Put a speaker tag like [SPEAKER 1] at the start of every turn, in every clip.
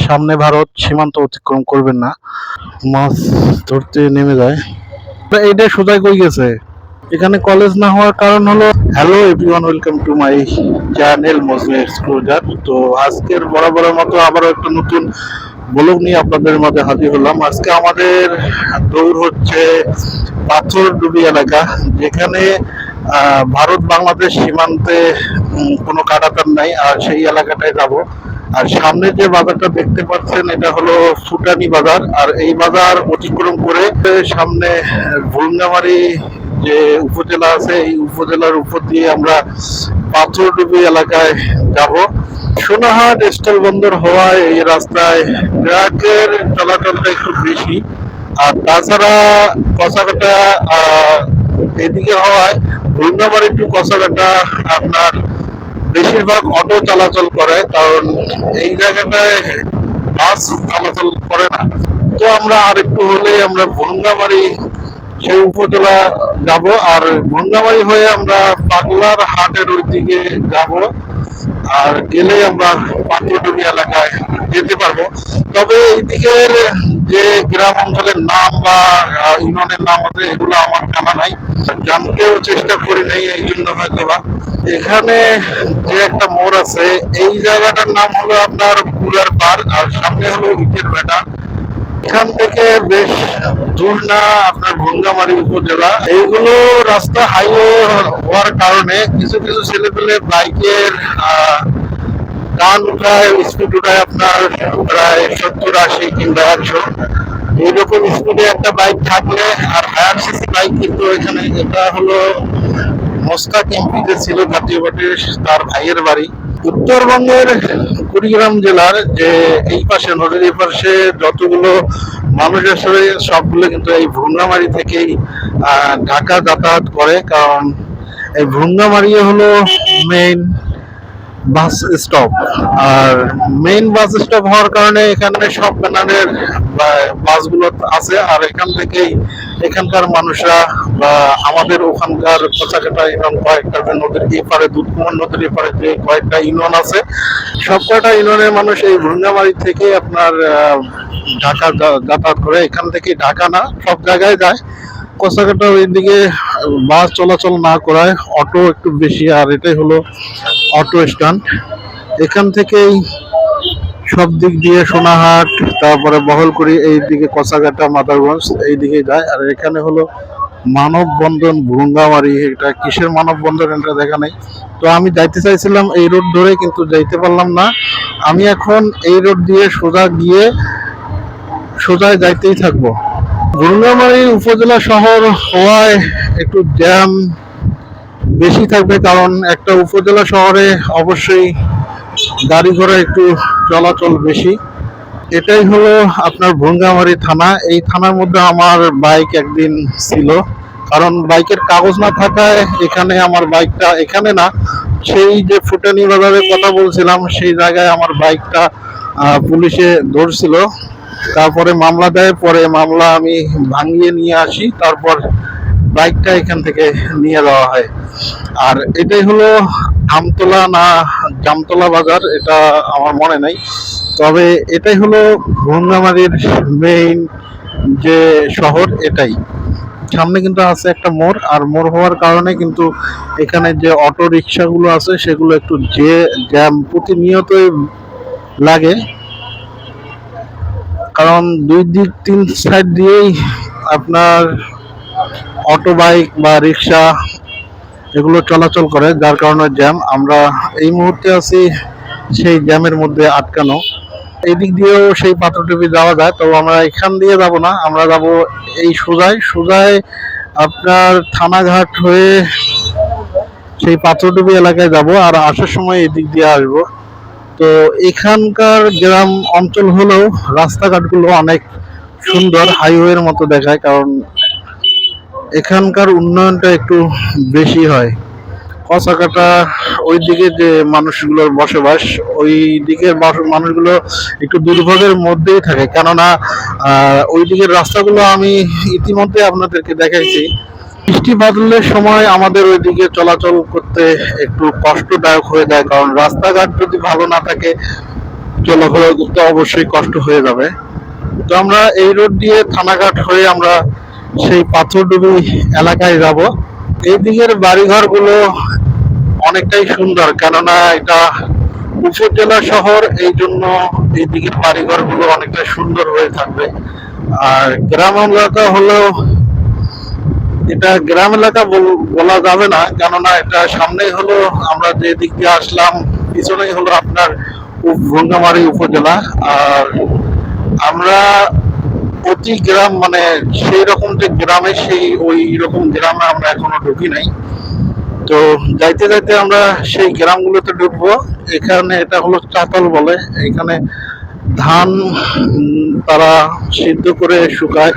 [SPEAKER 1] সামনে ভারত, সীমান্ত অতিক্রম করবেন না। মাছ ধরতে নেমে যায়। এইটা সোজা কই গেছে? এখানে কলেজ না হওয়ার কারণ হলো, hello everyone, welcome to my channel Majnu এক্সপ্লোজার। তো আজকের বরাবরের মতো আবারও একটা নতুন ব্লগ নিয়ে আপনাদের মাঝে হাজির হলাম। আজকে আমাদের দৌড় হচ্ছে পাথরডুবি এলাকা, যেখানে ভারত বাংলাদেশ সীমান্তে কোনো কাঁটাতার নাই, আর সেই এলাকাটায় যাব। আর সামনে যে বাজারটা দেখতে পাচ্ছেন, এটা হলো ফুটানি বাজার। আর এই বাজার অতিক্রম করে সামনে ভুলঙ্গামারি যে উপজেলা আছে, এই উপজেলার উপর দিয়ে আমরা পাথরডুবি এলাকায় যাব। সোনাহাট স্টল বন্দর হওয়ায় এই রাস্তায় ট্রাকের চলাচলটা একটু বেশি। আর তাছাড়া কচাকাটা এদিকে হওয়ায় ভুলঙ্গামারি টু কচাকাটা আপনার বেশিরভাগ অটো চলাচল করে, কারণ এই জায়গাটায় বাস চলাচল করে না। তো আমরা আরেকটু হলেই আমরা ভুলঙ্গামারি সেই উপজেলা যাব, আর ভুলঙ্গামারি হয়ে আমরা পাগলার হাটের ওই দিকে যাব। আর গেলে আমরা পাথরডুবি এলাকায় যেতে পারবো। তবে এইদিকের যে গ্রাম অঞ্চলের নাম বা ইউনিয়নের নাম আছে, এগুলো আমার জানা নাই, জানতেও চেষ্টা করি নাই, এই জন্য হয়তো বা। এখানে যে একটা মোড় আছে, এই জায়গাটার নাম হলো আপনার পুরার পার, আর সামনে হলো ইটের বেটা। এখান থেকে বেশ দূর না আপনার ভুলঙ্গামারি উপজেলা। এইগুলো রাস্তা হাইওয়ে হওয়ার কারণে কিছু কিছু ছেলেপেলে বাইকের টান উঠায়, স্পিড উঠায় আপনার প্রায় 70-80 কিংবা 100 এইরকম স্পিডে একটা বাইক থাকলে। আর হায়ার সিসি বাইক কিন্তু এখানে, এটা হলো মোস্তাক এমপিতে ছিল জাতীয় পার্টির, তার ভাইয়ের বাড়ি। উত্তরবঙ্গের কুড়িগ্রাম জেলার যে এই পাশে নদীর এই পাশে যতগুলো মানুষ আসলে সবগুলো কিন্তু এই ভুলঙ্গামারি থেকেই ঢাকা যাতায়াত করে, কারণ এই ভুলঙ্গামারি হলো মেইন বাস স্টপ। আর মেইন বাস স্টপ হওয়ার কারণে এখানে সব ব্যানারের বাসগুলো আছে। আর এখান থেকেই এখানকার মানুষরা বা আমাদের ওখানকার কচাকাটা এবং কয়েকটা যে নদীর এপারে, দুধকুমার নদীর এপারে যে কয়েকটা ইউনিয়ন আছে, সব কয়টা ইউনিয়নের মানুষ এই ভুলঙ্গামারি থেকে আপনার ঢাকা যাতায়াত করে। এখান থেকে ঢাকা না, সব জায়গায় যায়। কচাকাটা ওইদিকে বাস চলাচল না করায় অটো একটু বেশি। আর এটাই হলো অটো স্ট্যান্ড। এখান থেকেই সব দিক দিয়ে সোনাহাট, তারপরে বহলকুড়ি, এইদিকে কচাকাটা, মাদারগঞ্জ এইদিকে যায়। আর এখানে হলো মানববন্ধন ভুলঙ্গামারি। এটা কিসের মানববন্ধন এটা দেখা নেই। তো আমি যাইতে চাইছিলাম এই রোড ধরে, কিন্তু যাইতে পারলাম না। আমি এখন এই রোড দিয়ে সোজা গিয়ে সোজায় যাইতেই থাকবো। ভুলঙ্গামারি উপজেলা শহর হওয়ায় একটু জ্যাম বেশি থাকবে, কারণ একটা উপজেলা শহরে অবশ্যই গাড়ি ঘোড়া একটু চলাচল বেশি। এটাই হলো আপনার ভুলঙ্গামারি থানা। এই থানার মধ্যে আমার বাইক একদিন ছিল, কারণ বাইকের কাগজ না থাকায় এখানে আমার বাইকটা, এখানে না, সেই যে ফুটানি বাজারের কথা বলছিলাম সেই জায়গায় আমার বাইকটা পুলিশে ধরছিল। তারপরে মামলা দেয়, পরে মামলা আমি ভাঙিয়ে নিয়ে আসি, তারপর বাইকটা এখান থেকে নিয়ে যাওয়া হয়। আর এটাই হলো আমতলা না জামতলা বাজার, এটা আমার মনে নাই। তবে এটাই হলো ভুলঙ্গামারির মেইন যে শহর, এটাই। সামনে কিন্তু আছে একটা মোড়, আর মোড় হওয়ার কারণে কিন্তু এখানে যে অটো রিক্সাগুলো আছে সেগুলো একটু জ্যাম প্রতিনিয়তই লাগে, কারণ দুই দিক তিন সাইড দিয়েই আপনার অটো, বাইক বা রিক্সা এগুলো চলাচল করে, যার কারণে জ্যাম। আমরা এই মুহূর্তে আছি সেই জ্যামের মধ্যে আটকানো। এই দিক দিয়েও সেই পাথরডুবি যাওয়া যায়, তবে আমরা এখান দিয়ে যাব না, আমরা যাব এই সোজায় আপনার থানাঘাট হয়ে সেই পাথরডুবি এলাকায় যাব। আর আসার সময় এই দিক দিয়ে আসবো। তো এখানকার গ্রাম অঞ্চল হলেও রাস্তাঘাটগুলো অনেক সুন্দর, হাইওয়ের মতো দেখায়, কারণ এখানকার উন্নয়নটা একটু বেশি হয়। কচাকাটা ওই দিকে যে মানুষগুলোর বসবাস, ওই দিকের মানুষগুলো একটু দুর্ভোগের মধ্যেই থাকে, কেননা ওই দিকের রাস্তাগুলো আমি ইতিমধ্যে আপনাদেরকে দেখাইছি। বৃষ্টি বাদলের সময় আমাদের ওইদিকে চলাচল করতে একটু কষ্টদায়ক হয়ে যায়, কারণ রাস্তাঘাট যদি ভালো না থাকে চলাফেরা করতে অবশ্যই কষ্ট হয়ে যাবে। তো আমরা এই রোড দিয়ে থানাঘাট হয়ে আমরা সেই পাথরডুবি এলাকায় যাব। এই দিকের বাড়িঘর গুলো অনেকটাই সুন্দর, কেননা এটা উপজেলা শহর, এই জন্য এই দিকের বাড়িঘর গুলো অনেকটা সুন্দর হয়ে থাকবে। আর গ্রাম এলাকা হলো, এটা গ্রাম এলাকা বলা যাবে না, কেননা এটা সামনেই হলো, আমরা যে দিক দিয়ে আসলাম পিছনেই হলো আপনার ভুঙ্গামারী উপজেলা। আর আমরা অতি গ্রাম, মানে সেই রকম যে গ্রামে, সেই ওই রকম গ্রামে আমরা এখনো ঢুকি নাই। তো যাইতে যাইতে আমরা সেই গ্রামগুলোতে ঢুকবো। এখানে এটা হলো চাতাল বলে, এখানে ধান তারা সিদ্ধ করে শুকায়।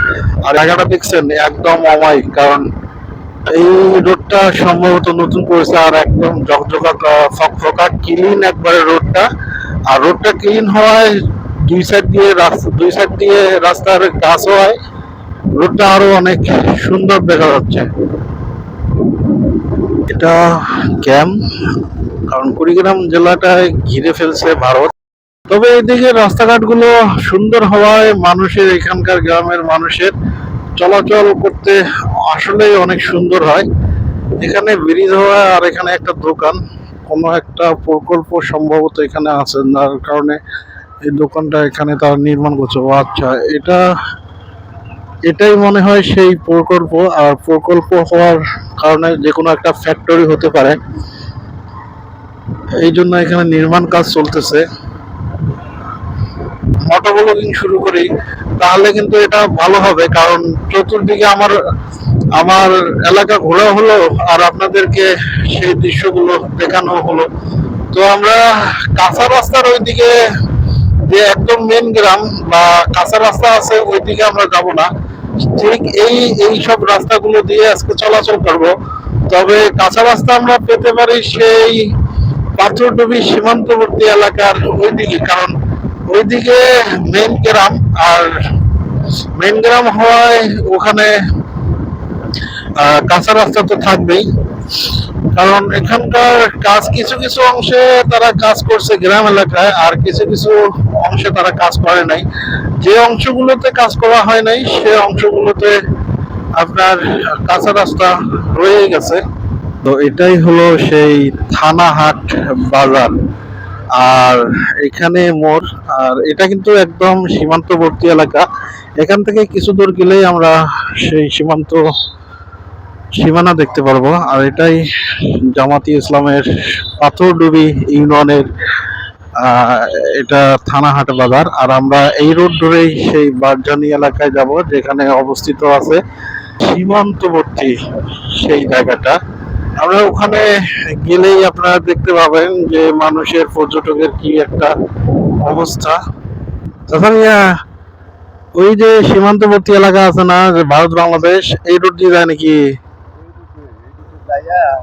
[SPEAKER 1] আর জায়গাটা দেখছেন একদম অমায়িক, কারণ এই রোডটা সম্ভবত নতুন করেছে, আর একদম ঝকঝকা ফকফকা ক্লিন একবারে রোডটা। আর রোডটা ক্লিন হওয়ায় দুই সাইড দিয়ে রাস্তার গাছ হওয়ায় রোডটা আরো অনেক সুন্দর দেখা যাচ্ছে। এটা ক্যাম্প, কারণ কুড়িগ্রাম জেলাটায় ঘিরে ফেলছে ভারত। তবে এদিকে রাস্তাঘাট গুলো সুন্দর হওয়ায় মানুষের, এখানকার গ্রামের মানুষের চলাচল করতে আসলেই অনেক সুন্দর হয়। এখানে ব্রিজ হওয়া, আর এখানে একটা দোকান, কোনো একটা প্রকল্প সম্ভবত এখানে আছে, যার কারণে এই দোকানটা এখানে তারা নির্মাণ করছে। ও আচ্ছা, এটাই মনে হয় সেই প্রকল্প। আর প্রকল্প হওয়ার কারণে যে কোনো একটা ফ্যাক্টরি হতে পারে, এই জন্য এখানে নির্মাণ কাজ চলতেছে। মোটো ব্লগিং শুরু করি, তাহলে কিন্তু এটা ভালো হবে, কারণ চতুর্দিকে আমার আমার এলাকা ঘোরা হলো, আর আপনাদেরকে সেই দৃশ্যগুলো দেখানো হলো। তো আমরা কাঁচা রাস্তার ওইদিকে, যে একদম মেন গ্রাম বা কাঁচা রাস্তা আছে, ওইদিকে আমরা যাব না। ঠিক এই সব রাস্তাগুলো দিয়ে আজকে চলাচল করব। তবে কাঁচা রাস্তা আমরা পেতে পারি সেই পাথরডুবি সীমান্তবর্তী এলাকার ওইদিকে, কারণ ওইদিকে মেন গ্রাম। আর মেন গ্রাম হওয়ায় ওখানে কাঁচা রাস্তা তো থাকবেই, কারণ এখানকার কাজ কিছু কিছু অংশে তারা কাজ করছে গ্রাম এলাকায়, আর কিছু কিছু অংশে তারা কাজ করে নাই। যে অংশগুলোতে কাজ করা হয় নাই, সে অংশগুলোতে আপনার কাঁচা রাস্তা রয়ে গেছে। তো এটাই হলো সেই থানাহাট বাজার, আর এখানে মোড়। আর এটা কিন্তু একদম সীমান্তবর্তী এলাকা, এখান থেকে কিছু দূর গেলেই আমরা সেই সীমানা দেখতে পারবো। আর এটাই জামাতি ইসলামের পাথরডুবি ইউনিয়নের আহ এটা থানাহাট বাজার। আর আমরা এই রোড ধরেই সেই বারজানি এলাকায় যাব, যেখানে অবস্থিত আছে সীমান্তবর্তী সেই জায়গাটা। আমরা ওখানে গেলেই আপনারা দেখতে পাবেন যে মানুষের, পর্যটকের কি একটা অবস্থা। তখন ওই যে সীমান্তবর্তী এলাকা আছে না, যে ভারত বাংলাদেশ, এই রোড দিয়ে যায় নাকি?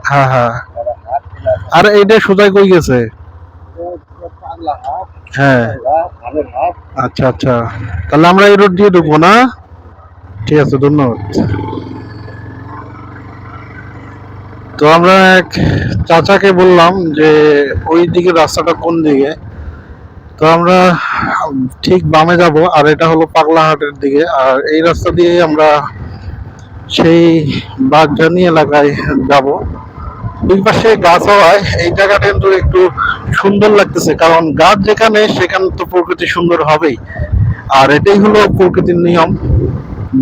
[SPEAKER 1] হ্যাঁ হ্যাঁ। আর এইটা সোজা কই গেছে? হ্যাঁ, আচ্ছা আচ্ছা, তাহলে আমরা এই রোড দিয়ে ঢুকবো না? ঠিক আছে, ধন্যবাদ। তো আমরা এক চাচাকে বললাম যে ওই দিকে রাস্তাটা কোন দিকে। তো আমরা ঠিক বামে যাব, আর এটা হলো পাগলাহাটের দিকে। আর এই রাস্তা দিয়ে আমরা সেই বাগজানি এলাকায় যাব। দুই পাশে গাছ হওয়ায় এই জায়গাটা কিন্তু একটু সুন্দর লাগতেছে, কারণ গাছ যেখানে, সেখানে তো প্রকৃতি সুন্দর হবেই। আর এটাই হলো প্রকৃতির নিয়ম।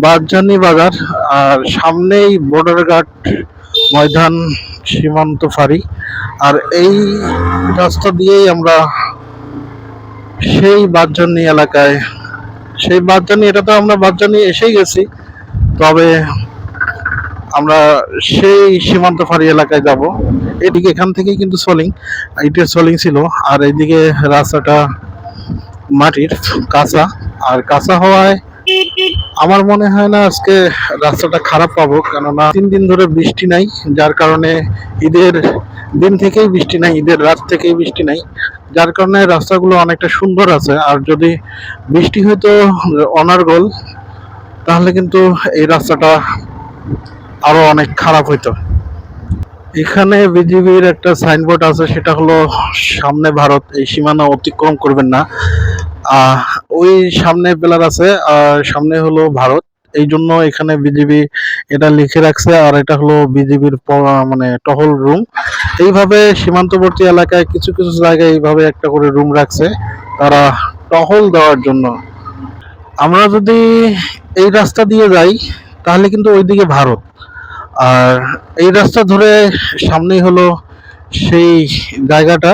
[SPEAKER 1] বাগজানি বাজার, আর সামনেই বর্ডার গার্ড ময়দান, সীমান্ত ফাঁড়ি। আর এই রাস্তা দিয়েই আমরা সেই বাগজানি এলাকায়, সেই বাগজানি, এটা তো আমরা বাগজানি এসেই গেছি, তবে আমরা সেই সীমান্ত ফাঁড়ি এলাকায় যাব। এদিকে এখান থেকে কিন্তু ইটের সলিং ছিল, আর এইদিকে রাস্তাটা মাটির কাঁচা। আর কাঁচা হওয়ায় আমার মনে হয় না আজকে রাস্তাটা খারাপ পাবো, কেননা 3 দিন ধরে বৃষ্টি নাই, যার কারণে ঈদের দিন থেকেই বৃষ্টি নাই, ঈদের রাত থেকেই বৃষ্টি নাই, যার কারণে রাস্তাগুলো অনেকটা সুন্দর আছে। আর যদি বৃষ্টি হইতো অনর্গল, তাহলে কিন্তু এই রাস্তাটা আরো অনেক খারাপ হইতো। এখানে বিজিবির একটা সাইনবোর্ড আছে, সেটা হলো সামনে ভারত, এই সীমানা অতিক্রম করবেন না। আহ ওই সামনে পিলার আছে আর সামনে হলো ভারত, এই জন্য এখানে বিজিবি এটা লিখে রাখছে। আর এটা হলো বিজিবির মানে টহল রুম। এইভাবে সীমান্তবর্তী এলাকায় কিছু কিছু জায়গায় এইভাবে একটা করে রুম রাখছে তারা টহল দেওয়ার জন্য। আমরা যদি এই রাস্তা দিয়ে যাই তাহলে কিন্তু ওইদিকে ভারত, আর এই রাস্তা ধরে সামনেই হলো সেই জায়গাটা।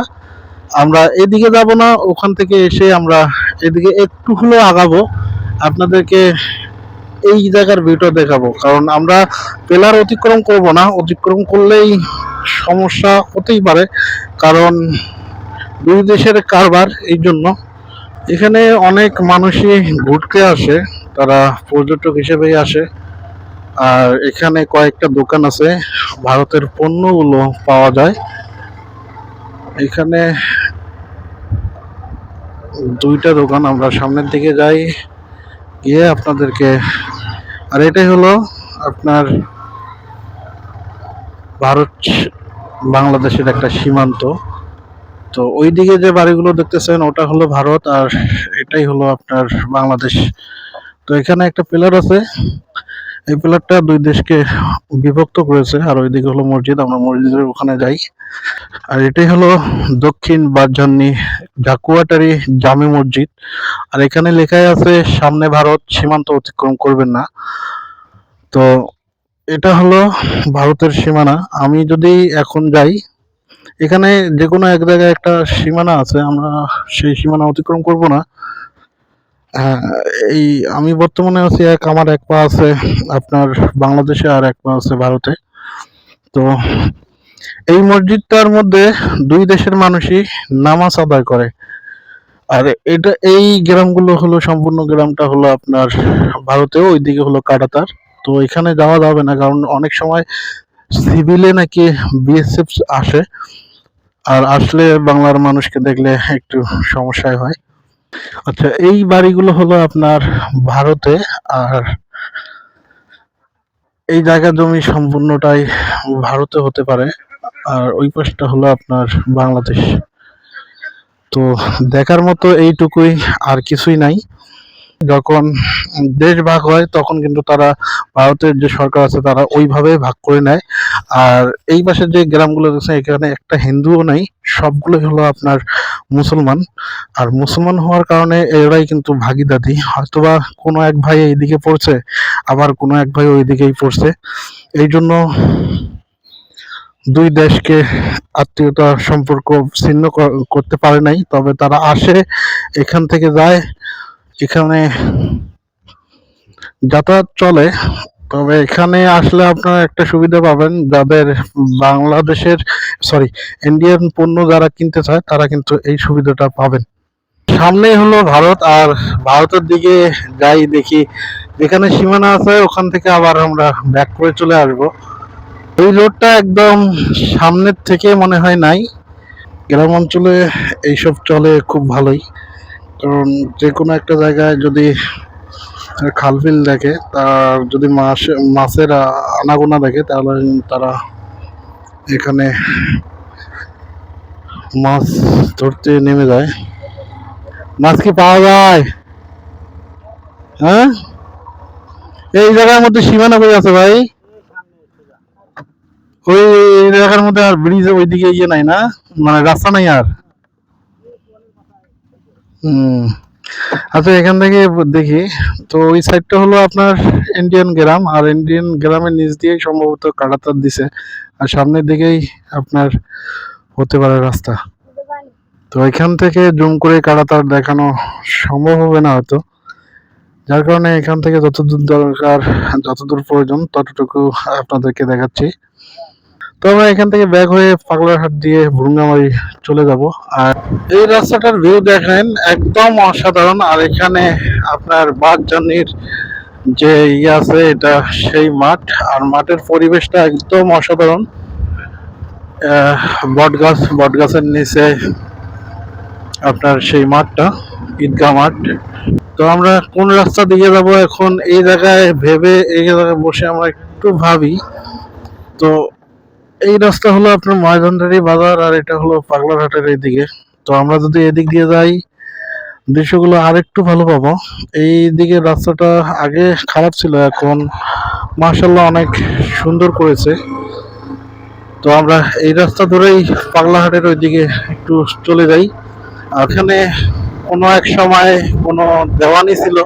[SPEAKER 1] আমরা এদিকে যাব না, ওখান থেকে এসে আমরা এদিকে একটু হলেও আগাবো, আপনাদেরকে এই জায়গার ভিউটা দেখাবো। কারণ আমরা পিলার অতিক্রম করব না, অতিক্রম করলেই সমস্যা হতেই পারে, কারণ দুই দেশের কারবার। এই জন্য এখানে অনেক মানুষই ঘুরতে আসে, তারা পর্যটক হিসেবেই আসে। আর এখানে কয়েকটা দোকান আছে, ভারতের পণ্যগুলো পাওয়া যায় এখানে। দুইটা দোকান, আমরা সামনের দিকে যাই, গিয়ে আপনাদেরকে। আর এটাই হলো আপনার ভারত বাংলাদেশের একটা সীমান্ত। তো ওইদিকে যে বাড়িগুলো দেখতেছেন ওটা হলো ভারত, আর এটাই হলো আপনার বাংলাদেশ। তো এখানে একটা পিলার আছে, এই পিলারটা দুই দেশকে বিভক্ত করেছে। আর ওইদিকে হলো মসজিদ, আমরা মসজিদের ওখানে যাই। আর এটাই হলো দক্ষিণ বারজান্নি ঝাকুয়াটারি জামে মসজিদ। আর এখানে লেখাই আছে সামনে ভারত, সীমান্ত অতিক্রম করবেন না। তো এটা হলো ভারতের সীমানা। আমি যদি এখন যাই, এখানে যে কোনো এক জায়গায় একটা সীমানা আছে, আমরা সেই সীমানা অতিক্রম করব না। হ্যাঁ, এই আমি বর্তমানে আছি, আমার এক পা আছে আপনার বাংলাদেশে আর এক পা আছে ভারতে। তো এই মসজিদটার মধ্যে দুই দেশের মানুষই নামাজ আদায় করে। আর এটা এই গ্রামগুলো হলো, সম্পূর্ণ গ্রামটা হলো আপনার ভারতেও, ওইদিকে হলো কাটাতার। তো এখানে যাওয়া যাবে না, কারণ অনেক সময় সিভিলে নাকি বিএসএফ আসে, আর আসলে বাংলার মানুষকে দেখলে একটু সমস্যায় হয়। আচ্ছা, এই বাড়িগুলো হলো আপনার ভারতে, আর এই জায়গা জমি সম্পূর্ণটাই ভারতে হতে পারে। আর ওই পাশটা হলো আপনার বাংলাদেশ। তো দেখার মতো এইটুকুই, আর কিছুই নাই। যখন দেশ ভাগ হয় তখন কিন্তু তারা, ভারতের যে সরকার আছে তারা ওইভাবে ভাগ করে নেয়। আর এই পাশে যে গ্রামগুলো আছে এখানে একটা হিন্দুও নাই, সবগুলোই হলো আপনার মুসলমান। আর মুসলমান হওয়ার কারণে এরাই কিন্তু ভাগিদারি, হয়তোবা কোনো এক ভাই এইদিকে পড়ছে, আবার কোনো এক ভাই ওইদিকেই পড়ছে। এই জন্য দুই দেশকে আত্মীয়তা সম্পর্ক ছিন্ন করতে পারে নাই, তবে তারা আসে, এখান থেকে যায়, এখানে যাতায়াত চলে। তবে এখানে আসলে আপনারা একটা সুবিধা পাবেন, যাদের বাংলাদেশের, সরি, ইন্ডিয়ান পণ্য যারা কিনতে চায় তারা কিন্তু এই সুবিধাটা পাবেন। সামনেই হলো ভারত, আর ভারতের দিকে যাই দেখি, যেখানে সীমানা আছে ওখান থেকে আবার আমরা ব্যাক করে চলে আসব। এই রোডটা একদম সামনের থেকে মনে হয় নাই। গ্রাম অঞ্চলে এইসব চলে খুব ভালোই, কারণ যে কোনো একটা জায়গায় যদি খালবিল দেখে, তার যদি মাছের আনাগোনা দেখে, তাহলে তারা এখানে মাছ ধরতে নেমে যায়। মাছ কি পাওয়া যায়? হ্যাঁ, এই জায়গার মধ্যে সীমানা কই আছে ভাই? ওই জায়গার মধ্যে আর ব্রিজ ওইদিকে ইয়ে নাই না, মানে রাস্তা নাই আর। হুম। আচ্ছা, এখান থেকে দেখি। তো ওই সাইডটা হলো আপনার ইন্ডিয়ান গ্রাম, আর ইন্ডিয়ান গ্রামের নিচ দিয়েই সম্ভবত কাঁটাতার দিছে। আর সামনের দিকেই আপনার হতে পারে রাস্তা। তো এখান থেকে জুম করে কাঁটাতার দেখানো সম্ভব হবে না হয়তো, যার কারণে এখান থেকে যতদূর দরকার, যতদূর প্রয়োজন ততটুকু আপনাদেরকে দেখাচ্ছি। তো আমরা এখান থেকে ব্যাক হয়ে পাগলারহাট দিয়ে ভুরুঙ্গামারি চলে যাব। আর এই রাস্তাটার ভিউ দেখেন, একদম অসাধারণ। আর এখানে আপনার বাঁশজানির যে ইয়ে আছে, এটা সেই মাঠ, আর মাঠের পরিবেশটা একদম অসাধারণ। বট গাছের নিচে আপনার সেই মাঠটা, ঈদগাহ মাঠ। তো আমরা কোন রাস্তা দিকে যাব এখন, এই জায়গায় ভেবে, এই জায়গায় বসে আমরা একটু ভাবি। তো এই রাস্তা হলো আপনার ময়দানদারি বাজার, আর এটা হলো পাগলাঘাটের এইদিকে। তো আমরা যদি এদিক দিয়ে যাই দৃশ্যগুলো আরেকটু ভালো পাবো। এই দিকে রাস্তাটা আগে খারাপ ছিল, এখন মার্শাল্লাহ অনেক সুন্দর করেছে। তো আমরা এই রাস্তা ধরেই পাগলাহাটের ওইদিকে একটু চলে যাই। আর এখানে কোনো এক সময় কোনো দেওয়ানি ছিল,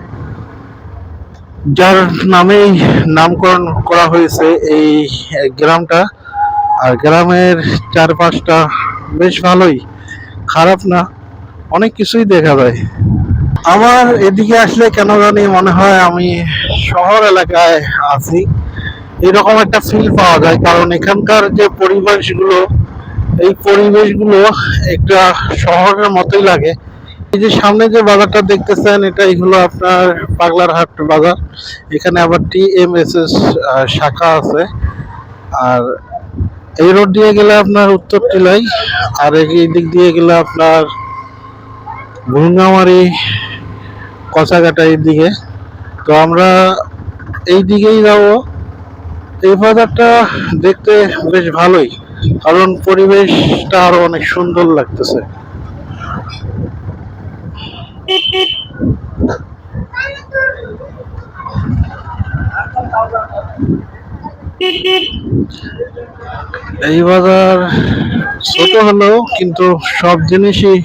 [SPEAKER 1] যার নামেই নামকরণ করা হয়েছে এই গ্রামটা। আর গ্রামের চারপাশটা বেশ ভালোই, খারাপ না, অনেক কিছুই দেখা যায়। আমার এদিকে আসলে কেন জানি মনে হয় আমি শহর এলাকায় আছি, এরকম একটা ফিল পাওয়া যায়। কারণ এখানকার যে পরিবেশগুলো, এই পরিবেশগুলো একটা শহরের মতোই লাগে। এই যে সামনে যে বাজারটা দেখতেছেন, এটাই হলো আপনার পাগলারহাট বাজার। এখানে আবার TMSS শাখা আছে। আর এই রোড দিয়ে গেলে আপনার উত্তর টিলাই, আর এই দিক দিয়ে গেলে আপনার ভুঙ্গামারি, কচাকাটা এই দিকে। তো আমরা এই দিকেই যাবো। এই বাজারটা দেখতে বেশ ভালোই, কারণ পরিবেশটা আরো অনেক সুন্দর লাগতেছে। এই বাজার ছোট হলেও কিন্তু সব জিনিসই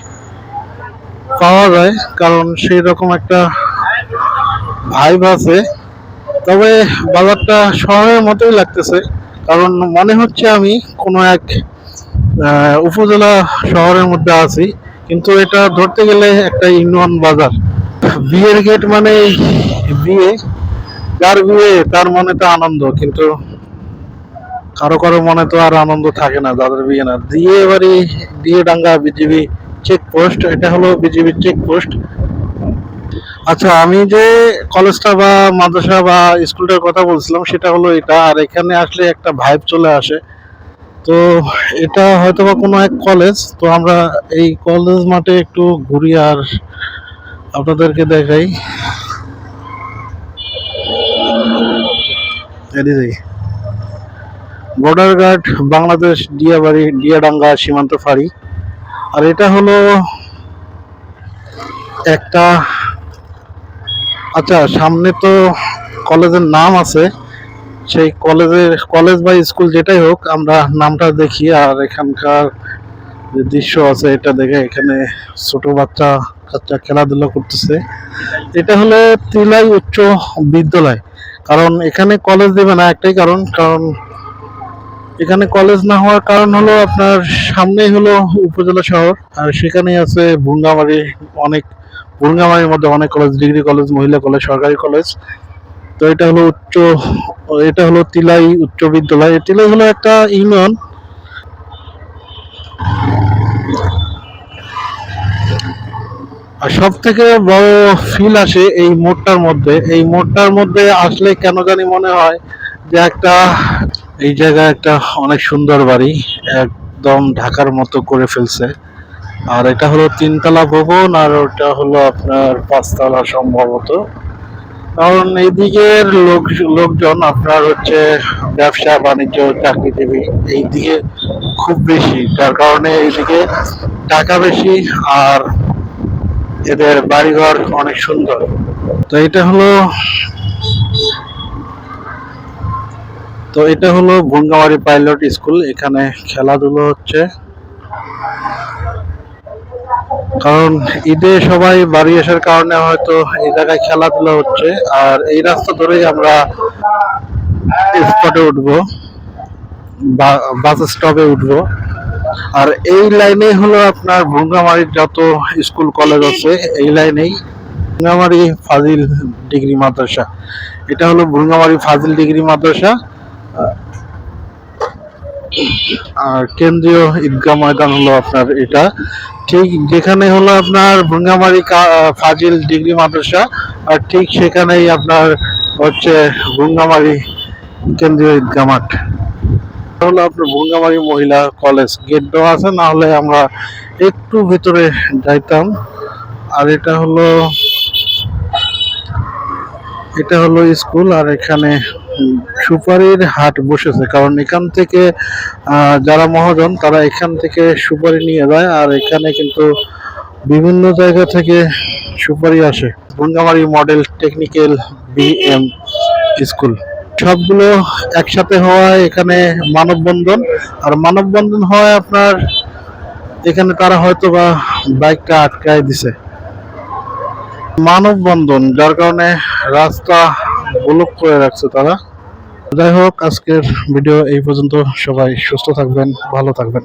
[SPEAKER 1] পাওয়া যায়, কারণ সেই রকম একটা ভাইব আছে। তবে বাজারটা শহরের মতোই লাগতেছে, কারণ মনে হচ্ছে আমি কোনো এক উপজেলা শহরের মধ্যে আছি, কিন্তু এটা ধরতে গেলে একটা ইউনিয়ন বাজার। বিয়ের গেট মানে বিয়ে, যার বিয়ে তার মনে তো আনন্দ, কিন্তু কারো কারো মনে তো আর আনন্দ থাকে না যাদের বিয়ে না। দিয়ে বাড়ি দিয়ে ডাঙ্গা বিজিবি চেকপোস্ট, এটা হলো বিজিবির চেকপোস্ট। আচ্ছা, আমি যে কলেজটা বা মাদ্রাসা বা স্কুলটার কথা বলছিলাম সেটা হলো এটা। আর এখানে আসলে একটা ভাইব চলে আসে। তো এটা হয়তো বা কোনো এক কলেজ। তো আমরা এই কলেজ মাঠে একটু ঘুরি আর আপনাদেরকে দেখাই। এদিকে বর্ডার গার্ড বাংলাদেশ, ডিয়াবাড়ি ডিয়াডাঙ্গা সীমান্ত ফাঁড়ি। আর এটা হলো একটা, আচ্ছা সামনে তো কলেজের নাম আছে, সেই কলেজ বা স্কুল যেটাই হোক, আমরা নামটা দেখি। আর এখানকার যে দৃশ্য আছে এটা দেখে, এখানে ছোট বাচ্চা কাচ্চা খেলাধুলা করতেছে। এটা হলো তিলাই উচ্চ বিদ্যালয়। কারণ এখানে কলেজ দেবে না একটাই কারণ, কারণ এখানে কলেজ না হওয়ার কারণ হলো আপনার সামনেই হলো উপজেলা শহর, আর সেখানেই আছে ভুঙ্গামারি। অনেক ভুঙ্গামারির মধ্যে অনেক কলেজ, ডিগ্রি কলেজ, মহিলা কলেজ, সরকারি কলেজ। তো এটা হলো তিলাই উচ্চ বিদ্যালয়। তিলাই হলো একটা ইউনিয়ন। আর সব থেকে বড় ফিল আসে এই মোড়টার মধ্যে। এই মোড়টার মধ্যে আসলে কেন জানি মনে হয় যে একটা, এই জায়গায় একটা অনেক সুন্দর বাড়ি একদম ঢাকার মতো করে ফেলছে। আর এটা হলো তিনতলা ভবন, আর ওটা হলো আপনার পাঁচতলা সম্ভবত। কারণ এইদিকের লোকজন আপনার হচ্ছে ব্যবসা বাণিজ্য, চাকরিজীবী এইদিকে খুব বেশি, যার কারণে এইদিকে টাকা বেশি, আর এদের বাড়িঘর অনেক সুন্দর। তো এটা হলো ভুঙ্গামারি পাইলট স্কুল। এখানে খেলাধুলো হচ্ছে, কারণ ঈদে সবাই বাড়ি আসার কারণে হয়তো এই জায়গায় খেলাধুলা হচ্ছে। আর এই রাস্তা ধরেই আমরা স্পটে উঠবো, বাস স্টপে উঠবো। আর এই লাইনে হলো আপনার ভুঙ্গামারির যত স্কুল কলেজ আছে, এই লাইনেই ভুঙ্গামারি ফাজিল ডিগ্রি মাদ্রাসা। এটা হলো ভুঙ্গামারি ফাজিল ডিগ্রি মাদ্রাসা। আর কেন্দ্রীয় ঈদগাহ ময়দান হলো আপনার এটা, ঠিক যেখানে হলো আপনার ভুঙ্গামারি ফাজিল ডিগ্রি মাদ্রাসা, আর ঠিক সেখানেই আপনার হচ্ছে ভুঙ্গামারি কেন্দ্রীয় ঈদগাহ মাঠ। হলো আপনার ভুঙ্গামারি মহিলা কলেজ, গেট দেওয়া আছে, না হলে আমরা একটু ভিতরে যাইতাম। আর এটা হলো স্কুল, আর এখানে সুপারির হাট বসেছে, কারণ এখান থেকে যারা মহাজন তারা এখান থেকে সুপারি নিয়ে যায়, আর এখানে কিন্তু বিভিন্ন জায়গা থেকে সুপারি আসে। গঙ্গামারী মডেল টেকনিক্যাল বিএম স্কুল সবগুলো একসাথে হওয়ায় এখানে মানববন্ধন, আর মানববন্ধন হয় আপনার এখানে তারা হয়তো বা বাইকটা আটকায় দিছে মানববন্ধন, যার কারণে রাস্তা ব্লক করে রাখছে তারা। যাই হোক, আজকের ভিডিও এই পর্যন্ত। সবাই সুস্থ থাকবেন, ভালো থাকবেন।